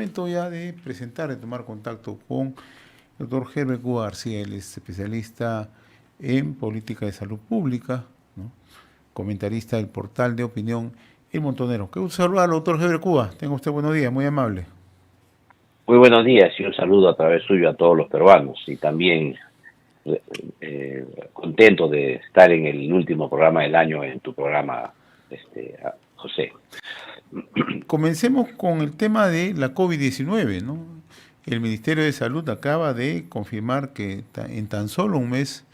momento ya de presentar, de tomar contacto con el doctor Herbert Cuba García. Él es especialista en política de salud pública, ¿no? Comentarista del portal de opinión El Montonero. Qué gusto saludarlo, doctor Herbert Cuba. Tenga usted buenos días, muy amable. Muy buenos días y un saludo a través suyo a todos los peruanos y también contento de estar en el último programa del año en tu programa, José. Comencemos con el tema de la COVID-19, ¿no? El Ministerio de Salud acaba de confirmar que en tan solo un mes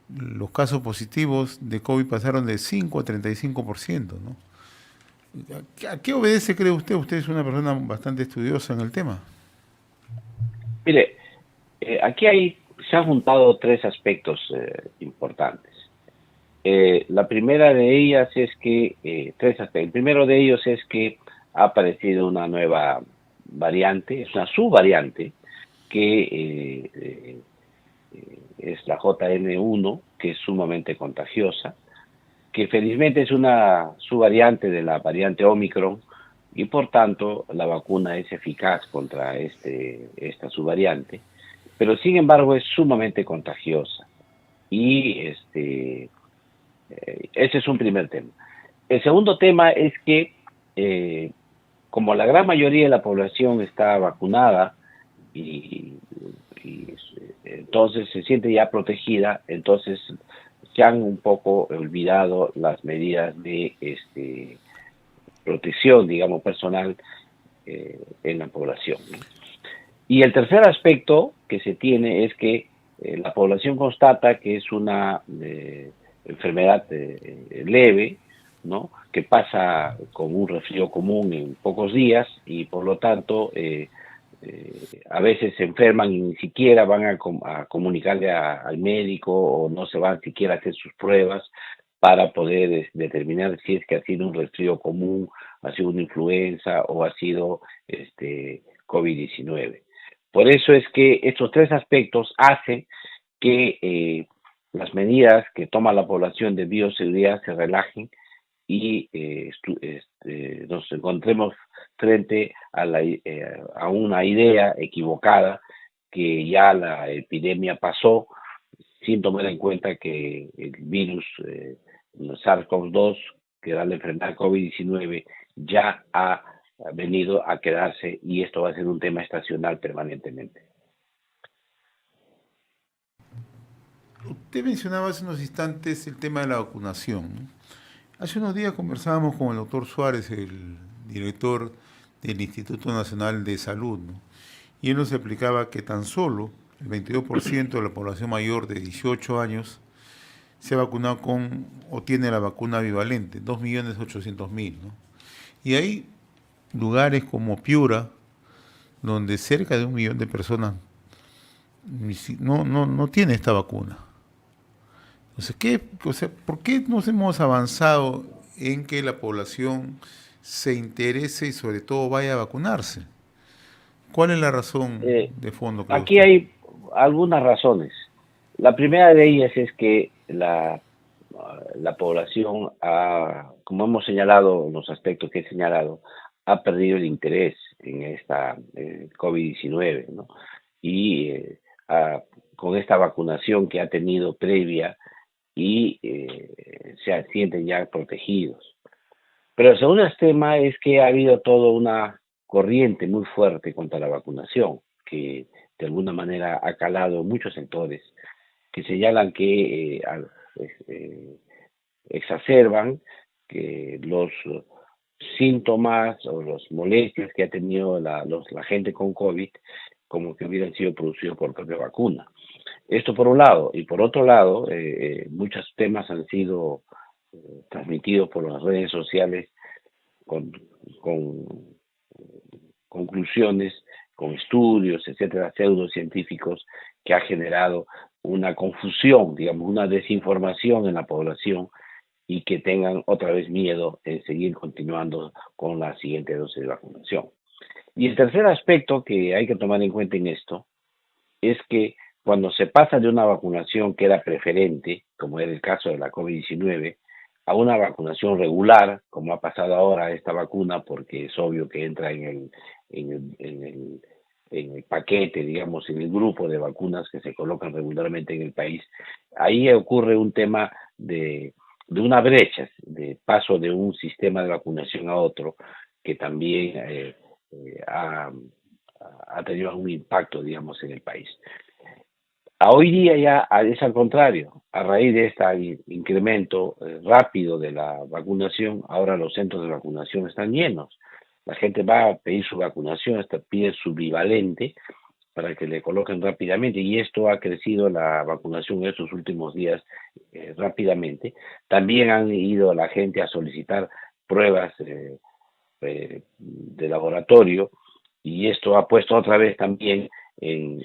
los casos positivos de COVID pasaron de 5 a 35%, ¿no? ¿A qué obedece, cree usted? Usted es una persona bastante estudiosa en el tema. Mire, se han juntado tres aspectos importantes. La primera de ellas es que, tres aspectos. El primero de ellos es que ha aparecido una nueva variante, es una subvariante, que es la JN1, que es sumamente contagiosa, que felizmente es una subvariante de la variante Omicron y por tanto la vacuna es eficaz contra esta subvariante, pero sin embargo es sumamente contagiosa y ese es un primer tema. El segundo tema es que como la gran mayoría de la población está vacunada y, y entonces se siente ya protegida, entonces se han un poco olvidado las medidas de protección, digamos, personal en la población, ¿no? Y el tercer aspecto que se tiene es que la población constata que es una enfermedad leve, ¿no? Que pasa con un resfrío común en pocos días y por lo tanto a veces se enferman y ni siquiera van a comunicarle al médico o no se van siquiera a hacer sus pruebas para poder determinar si es que ha sido un resfrío común, ha sido una influenza o ha sido COVID-19. Por eso es que estos tres aspectos hacen que las medidas que toma la población de bioseguridad se relajen y nos encontremos frente a una idea equivocada que ya la epidemia pasó sin tomar en cuenta que el virus SARS-CoV-2, que da la enfermedad COVID-19, ya ha venido a quedarse y esto va a ser un tema estacional permanentemente. Usted mencionaba hace unos instantes el tema de la vacunación, ¿no? Hace unos días conversábamos con el doctor Suárez, el director del Instituto Nacional de Salud, ¿no? Y él nos explicaba que tan solo el 22% de la población mayor de 18 años se ha vacunado con o tiene la vacuna bivalente, 2.800.000, ¿no? Y hay lugares como Piura, donde cerca de 1 millón de personas no tiene esta vacuna. Entonces, ¿por qué nos hemos avanzado en que la población se interese y sobre todo vaya a vacunarse? ¿Cuál es la razón de fondo, cree Aquí usted? hay algunas razones. La primera de ellas es que la población, como hemos señalado, los aspectos que he señalado, ha perdido el interés en esta COVID-19, ¿no? Y con esta vacunación que ha tenido previa y se sienten ya protegidos. Pero el segundo tema es que ha habido toda una corriente muy fuerte contra la vacunación, que de alguna manera ha calado en muchos sectores, que señalan que exacerban que los síntomas o las molestias que ha tenido la gente con COVID como que hubieran sido producidos por propia vacuna. Esto por un lado, y por otro lado, muchos temas han sido transmitidos por las redes sociales con conclusiones, con estudios, etcétera, pseudocientíficos, que ha generado una confusión, digamos, una desinformación en la población y que tengan otra vez miedo en seguir continuando con la siguiente dosis de vacunación. Y el tercer aspecto que hay que tomar en cuenta en esto es que cuando se pasa de una vacunación que era preferente, como era el caso de la COVID-19, a una vacunación regular, como ha pasado ahora esta vacuna, porque es obvio que entra en en el paquete, digamos, en el grupo de vacunas que se colocan regularmente en el país, ahí ocurre un tema de una brecha, de paso de un sistema de vacunación a otro, que también ha, ha tenido un impacto, digamos, en el país. A hoy día ya es al contrario, a raíz de este incremento rápido de la vacunación, ahora los centros de vacunación están llenos. La gente va a pedir su vacunación, hasta pide su bivalente para que le coloquen rápidamente, y esto ha crecido la vacunación en estos últimos días rápidamente. También han ido la gente a solicitar pruebas de laboratorio, y esto ha puesto otra vez también en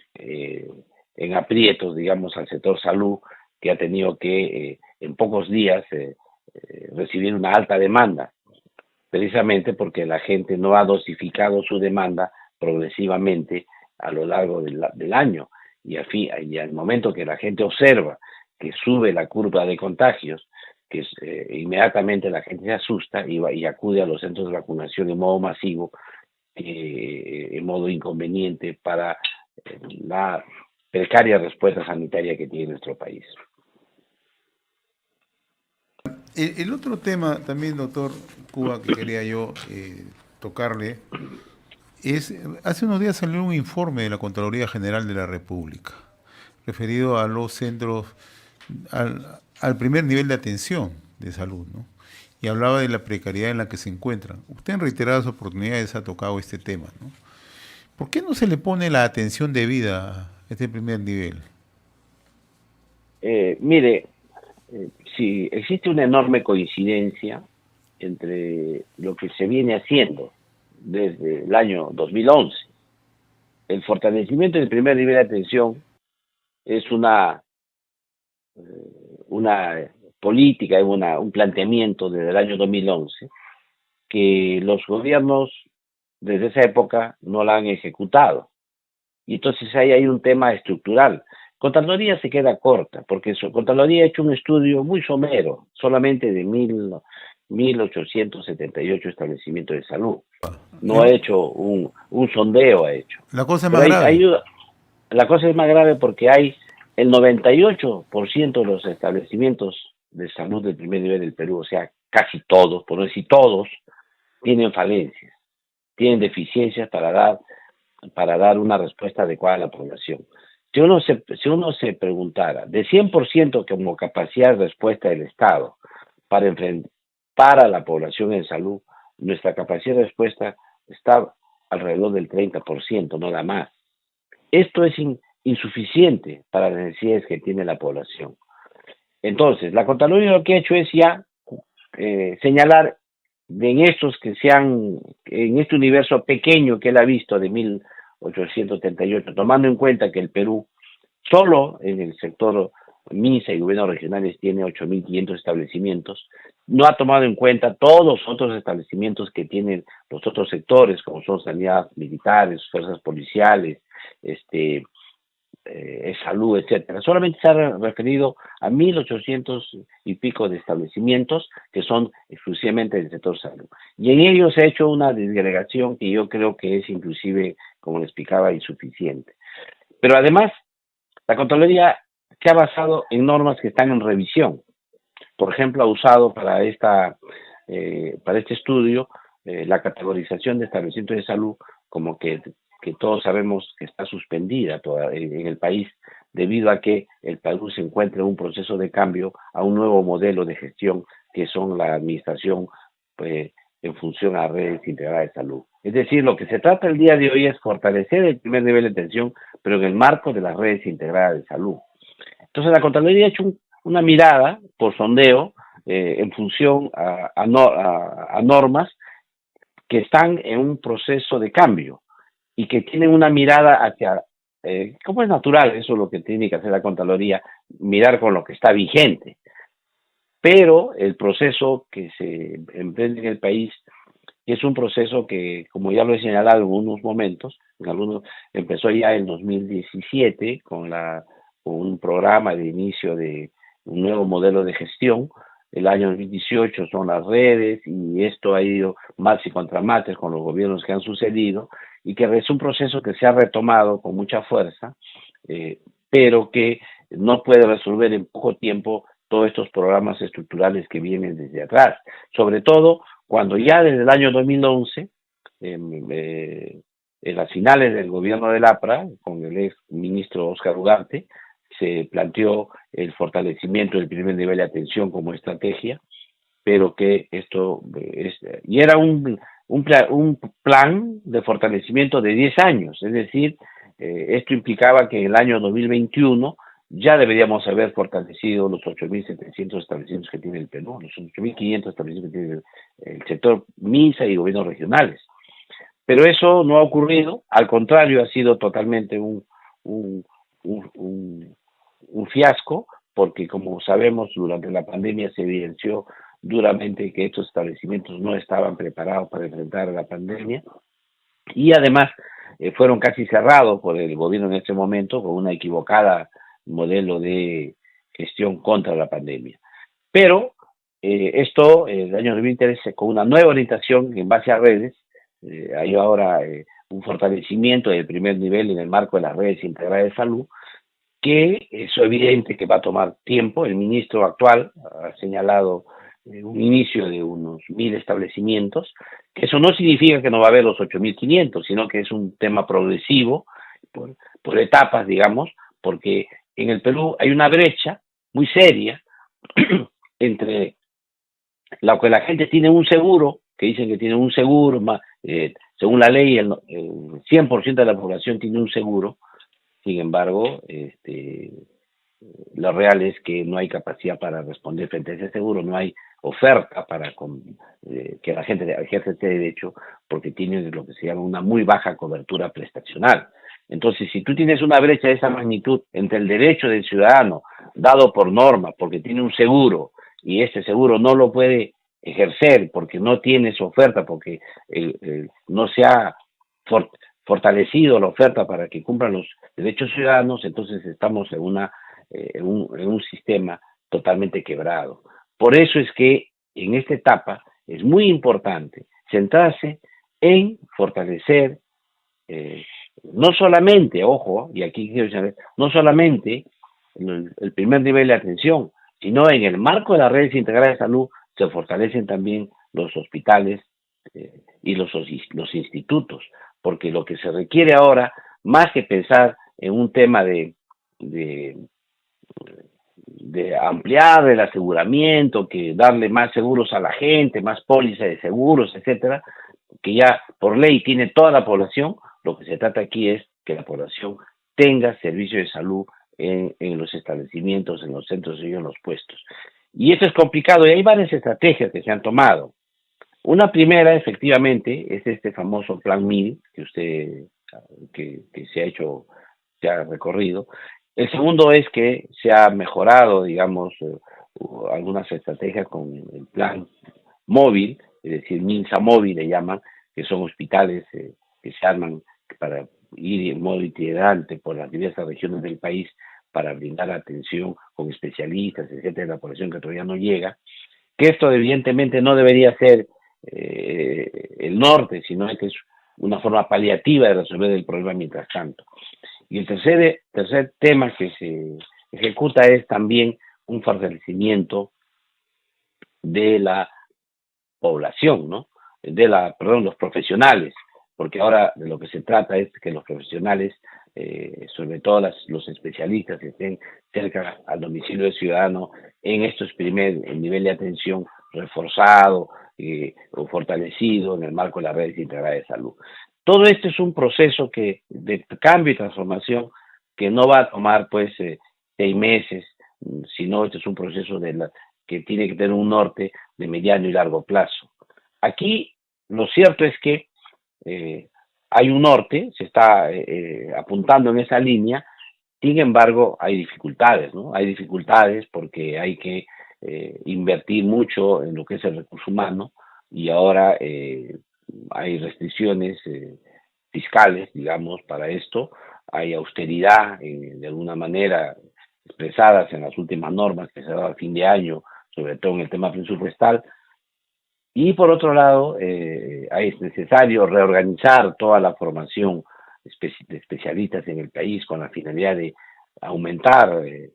aprietos, digamos, al sector salud, que ha tenido que en pocos días recibir una alta demanda, precisamente porque la gente no ha dosificado su demanda progresivamente a lo largo del año, y al momento que la gente observa que sube la curva de contagios, que inmediatamente la gente se asusta y acude a los centros de vacunación en modo masivo, en modo inconveniente para la precaria respuesta sanitaria que tiene nuestro país. El otro tema también, doctor Cuba, que quería yo tocarle, es, hace unos días salió un informe de la Contraloría General de la República, referido a los centros, al primer nivel de atención de salud, ¿no? Y hablaba de la precariedad en la que se encuentran. Usted en reiteradas oportunidades ha tocado este tema, ¿no? ¿Por qué no se le pone la atención debida a este primer nivel? Mire, sí, existe una enorme coincidencia entre lo que se viene haciendo desde el año 2011. El fortalecimiento del primer nivel de atención es una política, un planteamiento desde el año 2011 que los gobiernos desde esa época no la han ejecutado. Y entonces ahí hay un tema estructural. Contraloría se queda corta, porque Contraloría ha hecho un estudio muy somero, solamente de 1.878 establecimientos de salud. No ha hecho un sondeo, ha hecho. La cosa es más Pero grave. la cosa es más grave porque hay el 98% de los establecimientos de salud del primer nivel del Perú, o sea, casi todos, por no decir todos, tienen falencias, tienen deficiencias para dar una respuesta adecuada a la población. Si uno se preguntara, de 100% como capacidad de respuesta del Estado para la población en salud, nuestra capacidad de respuesta está alrededor del 30%, no da más. Esto es insuficiente para las necesidades que tiene la población. Entonces, la Contraloría lo que ha hecho es ya señalar en este universo pequeño que él ha visto de 1.878, tomando en cuenta que el Perú solo en el sector MINSA y gobiernos regionales tiene 8.500 establecimientos, no ha tomado en cuenta todos los otros establecimientos que tienen los otros sectores, como son sanidad militares, fuerzas policiales, salud, etcétera. Solamente se ha referido a 1.800 y pico de establecimientos que son exclusivamente del sector salud. Y en ellos se ha hecho una disgregación que yo creo que es inclusive, como le explicaba, insuficiente. Pero además, la Contraloría se ha basado en normas que están en revisión. Por ejemplo, ha usado para este estudio la categorización de establecimientos de salud como que todos sabemos que está suspendida en el país debido a que el Perú se encuentra en un proceso de cambio a un nuevo modelo de gestión que son la administración en función a redes integradas de salud. Es decir, lo que se trata el día de hoy es fortalecer el primer nivel de atención, pero en el marco de las redes integradas de salud. Entonces, la Contraloría ha hecho una mirada por sondeo en función a normas que están en un proceso de cambio y que tienen una mirada hacia, como es natural, eso es lo que tiene que hacer la Contraloría, mirar con lo que está vigente. Pero el proceso que se emprende en el país es un proceso que, como ya lo he señalado en algunos momentos, empezó ya en 2017 con un programa de inicio de un nuevo modelo de gestión el año 2018 son las redes, y esto ha ido más y contramates con los gobiernos que han sucedido, y que es un proceso que se ha retomado con mucha fuerza, pero que no puede resolver en poco tiempo todos estos programas estructurales que vienen desde atrás, sobre todo cuando ya desde el año 2011, en las finales del gobierno del APRA, con el ex ministro Oscar Ugarte, se planteó el fortalecimiento del primer nivel de atención como estrategia, pero que esto y era un plan de fortalecimiento de 10 años, es decir, esto implicaba que en el año 2021 ya deberíamos haber fortalecido los 8.700 establecimientos que tiene el Perú, los 8.500 establecimientos que tiene el sector MINSA y gobiernos regionales. Pero eso no ha ocurrido, al contrario, ha sido totalmente un, un, un fiasco, porque como sabemos, durante la pandemia se evidenció duramente que estos establecimientos no estaban preparados para enfrentar la pandemia, y además fueron casi cerrados por el gobierno en ese momento con una equivocada modelo de gestión contra la pandemia. Pero esto, el año 2013, con una nueva orientación en base a redes, hay ahora un fortalecimiento del primer nivel en el marco de las redes integradas de salud, que es evidente que va a tomar tiempo. El ministro actual ha señalado un inicio de unos 1.000 establecimientos, que eso no significa que no va a haber los 8.500, sino que es un tema progresivo, por etapas, digamos, porque en el Perú hay una brecha muy seria entre lo que la gente tiene un seguro, que dicen que tiene un seguro, según la ley el 100% de la población tiene un seguro. Sin embargo, lo real es que no hay capacidad para responder frente a ese seguro, no hay oferta para que la gente ejerza este derecho, porque tiene lo que se llama una muy baja cobertura prestacional. Entonces, si tú tienes una brecha de esa magnitud entre el derecho del ciudadano, dado por norma, porque tiene un seguro, y este seguro no lo puede ejercer porque no tiene su oferta, porque no se ha fortalecido la oferta para que cumplan los derechos ciudadanos, entonces estamos en un sistema totalmente quebrado. Por eso es que en esta etapa es muy importante centrarse en fortalecer no solamente, ojo, y aquí quiero saber, no solamente el primer nivel de atención, sino en el marco de las redes integradas de salud se fortalecen también los hospitales y los institutos, porque lo que se requiere ahora, más que pensar en un tema de, de ampliar el aseguramiento, que darle más seguros a la gente, más póliza de seguros, etcétera, que ya por ley tiene toda la población. Lo que se trata aquí es que la población tenga servicio de salud en los establecimientos, en los centros y en los puestos. Y esto es complicado, y hay varias estrategias que se han tomado. Una primera, efectivamente, es este famoso Plan 1000 que se ha hecho, se ha recorrido. El segundo es que se ha mejorado, digamos, algunas estrategias con el plan móvil, es decir, MINSA móvil le llaman, que son hospitales que se arman para ir en modo itinerante por las diversas regiones del país para brindar atención con especialistas, etcétera, de la población que todavía no llega. Que esto evidentemente no debería ser el norte, sino que es una forma paliativa de resolver el problema mientras tanto. Y el tercer tema que se ejecuta es también un fortalecimiento de la población, ¿no? Los profesionales, porque ahora de lo que se trata es que los profesionales, sobre todo los especialistas, estén cerca al domicilio del ciudadano en estos primer nivel de atención reforzado o fortalecido en el marco de las redes integradas de salud. Todo esto es un proceso de cambio y transformación que no va a tomar pues 6 meses, sino este es un proceso que tiene que tener un norte de mediano y largo plazo. Aquí lo cierto es que hay un norte, se está apuntando en esa línea. Sin embargo, hay dificultades, ¿no? Hay dificultades porque hay que invertir mucho en lo que es el recurso humano, y ahora hay restricciones fiscales, digamos, para esto. Hay austeridad, de alguna manera, expresadas en las últimas normas que se ha dado a fin de año sobre todo en el tema presupuestal. Y por otro lado, es necesario reorganizar toda la formación de especialistas en el país con la finalidad de aumentar el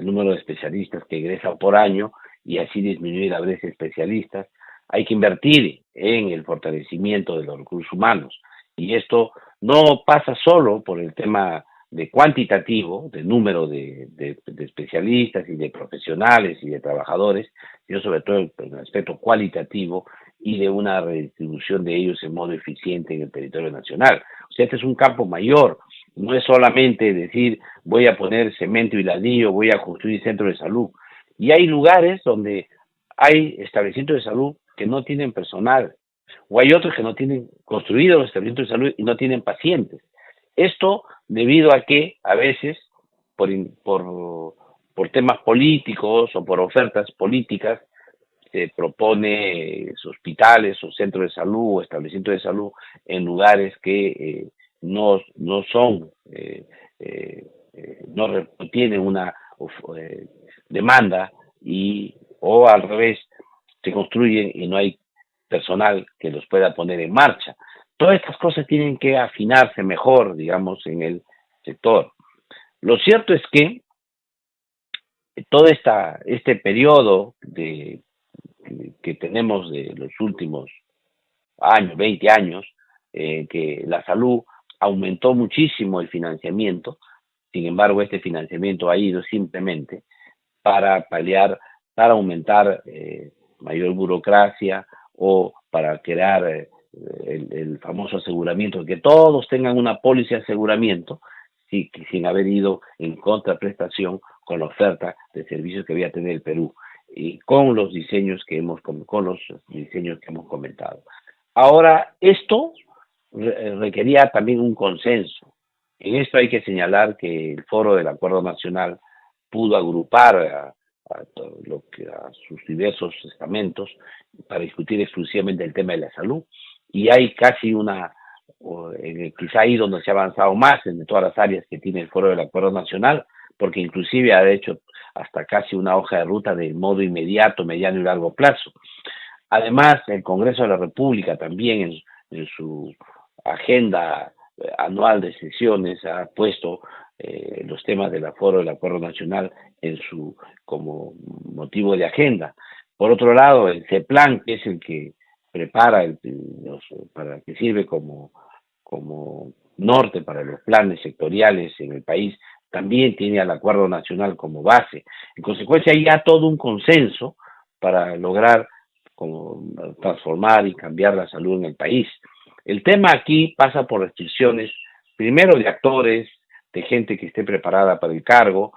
número de especialistas que egresan por año y así disminuir la brecha de especialistas. Hay que invertir en el fortalecimiento de los recursos humanos y esto no pasa solo por el tema de cuantitativo, de número de especialistas y de profesionales y de trabajadores, sino sobre todo en el aspecto cualitativo y de una redistribución de ellos en modo eficiente en el territorio nacional. O sea, este es un campo mayor, no es solamente decir voy a poner cemento y ladrillo, voy a construir centros de salud. Y hay lugares donde hay establecimientos de salud que no tienen personal, o hay otros que no tienen construidos los establecimientos de salud y no tienen pacientes. Esto debido a que a veces, por temas políticos o por ofertas políticas, se propone hospitales o centros de salud o establecimientos de salud en lugares que no son, no tienen una demanda o al revés, se construyen y no hay personal que los pueda poner en marcha. Todas estas cosas tienen que afinarse mejor, digamos, en el sector. Lo cierto es que todo este periodo que tenemos de los últimos años, 20 años, que la salud aumentó muchísimo el financiamiento, sin embargo este financiamiento ha ido simplemente para paliar, para aumentar mayor burocracia o para crear el famoso aseguramiento, que todos tengan una póliza de aseguramiento sin haber ido en contraprestación con la oferta de servicios que debía tener el Perú y con los diseños que hemos comentado. Ahora, esto requería también un consenso. En esto hay que señalar que el Foro del Acuerdo Nacional pudo agrupar a sus diversos estamentos para discutir exclusivamente el tema de la salud y hay casi quizá ahí donde se ha avanzado más en todas las áreas que tiene el Foro del Acuerdo Nacional, porque inclusive ha hecho hasta casi una hoja de ruta de modo inmediato, mediano y largo plazo. Además, el Congreso de la República también en su agenda anual de sesiones ha puesto los temas del Foro del Acuerdo Nacional como motivo de agenda. Por otro lado, el CEPLAN, que es el que prepara, para que sirve como norte para los planes sectoriales en el país, también tiene al Acuerdo Nacional como base. En consecuencia, hay ya todo un consenso para lograr transformar y cambiar la salud en el país. El tema aquí pasa por restricciones, primero de actores, de gente que esté preparada para el cargo,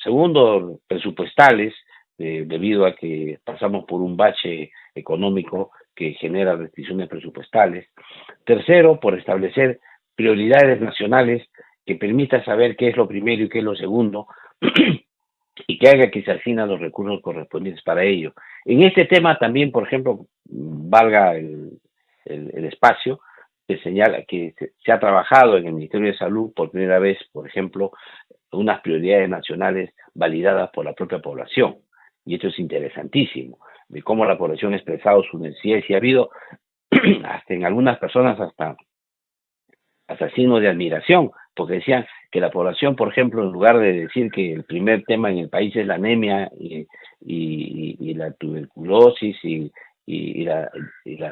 segundo, presupuestales, debido a que pasamos por un bache económico que genera restricciones presupuestales. Tercero, por establecer prioridades nacionales que permita saber qué es lo primero y qué es lo segundo y que haga que se asignen los recursos correspondientes para ello. En este tema también, por ejemplo, valga el espacio, se señala que se ha trabajado en el Ministerio de Salud por primera vez, por ejemplo, unas prioridades nacionales validadas por la propia población. Y esto es interesantísimo, de cómo la población ha expresado sus necesidades y ha habido hasta en algunas personas hasta signos de admiración, porque decían que la población, por ejemplo, en lugar de decir que el primer tema en el país es la anemia y la tuberculosis y las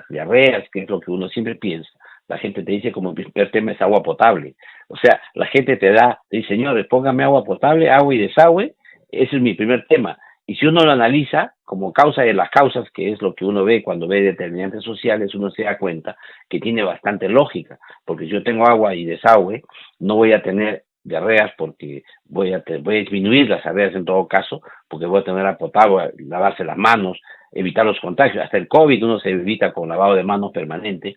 diarreas, que es lo que uno siempre piensa, la gente te dice como el primer tema es agua potable. O sea, la gente te dice, señores, póngame agua potable, agua y desagüe, ese es mi primer tema. Y si uno lo analiza como causa de las causas, que es lo que uno ve cuando ve determinantes sociales, uno se da cuenta que tiene bastante lógica, porque si yo tengo agua y desagüe, no voy a tener diarreas porque voy a disminuir las diarreas en todo caso, porque voy a tener agua potable, lavarse las manos, evitar los contagios. Hasta el COVID uno se evita con lavado de manos permanente.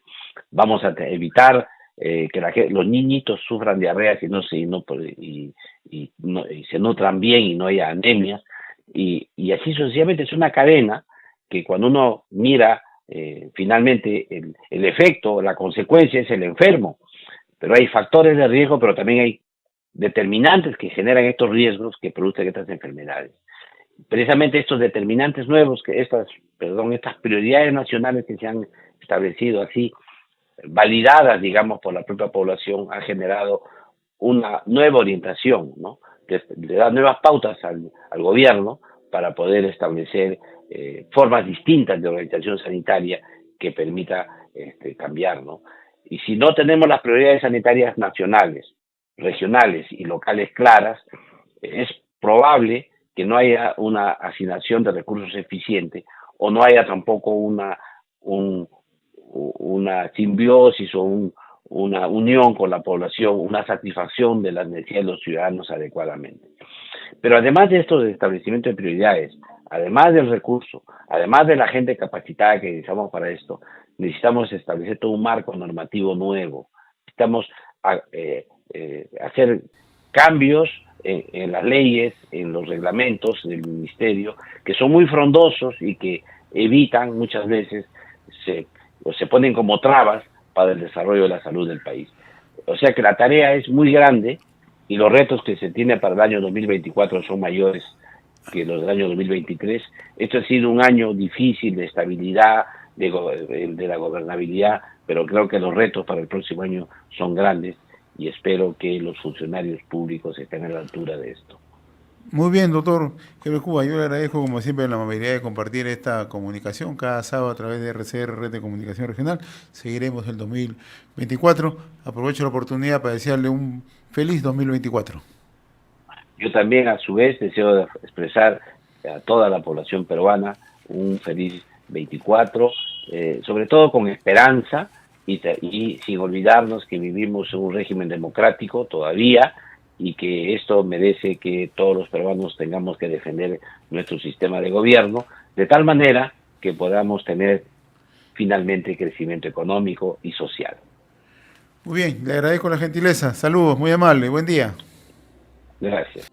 Vamos a evitar que los niñitos sufran diarreas y se nutran bien y no haya anemias. Y así sucesivamente. Es una cadena que cuando uno mira finalmente el efecto, la consecuencia es el enfermo, pero hay factores de riesgo, pero también hay determinantes que generan estos riesgos que producen estas enfermedades. Precisamente estos determinantes nuevos, estas prioridades nacionales que se han establecido así, validadas, digamos, por la propia población, han generado una nueva orientación, ¿no? Le da nuevas pautas al gobierno para poder establecer formas distintas de organización sanitaria que permita cambiar, ¿no? Y si no tenemos las prioridades sanitarias nacionales, regionales y locales claras, es probable que no haya una asignación de recursos eficiente o no haya tampoco una simbiosis o una unión con la población, una satisfacción de las necesidades de los ciudadanos adecuadamente. Pero además de estos establecimientos de prioridades, además del recurso, además de la gente capacitada que necesitamos para esto, necesitamos establecer todo un marco normativo nuevo. Necesitamos hacer cambios en las leyes, en los reglamentos del ministerio, que son muy frondosos y que evitan muchas veces, se ponen como trabas para el desarrollo de la salud del país. O sea que la tarea es muy grande y los retos que se tienen para el año 2024 son mayores que los del año 2023. Esto ha sido un año difícil de estabilidad, de la gobernabilidad, pero creo que los retos para el próximo año son grandes y espero que los funcionarios públicos estén a la altura de esto. Muy bien, doctor Herbert Cuba, yo le agradezco como siempre la amabilidad de compartir esta comunicación cada sábado a través de RCR, Red de Comunicación Regional. Seguiremos el 2024. Aprovecho la oportunidad para desearle un feliz 2024. Yo también, a su vez, deseo expresar a toda la población peruana un feliz 24, sobre todo con esperanza y sin olvidarnos que vivimos en un régimen democrático todavía y que esto merece que todos los peruanos tengamos que defender nuestro sistema de gobierno de tal manera que podamos tener finalmente crecimiento económico y social. Muy bien, le agradezco la gentileza. Saludos, muy amable, buen día. Gracias.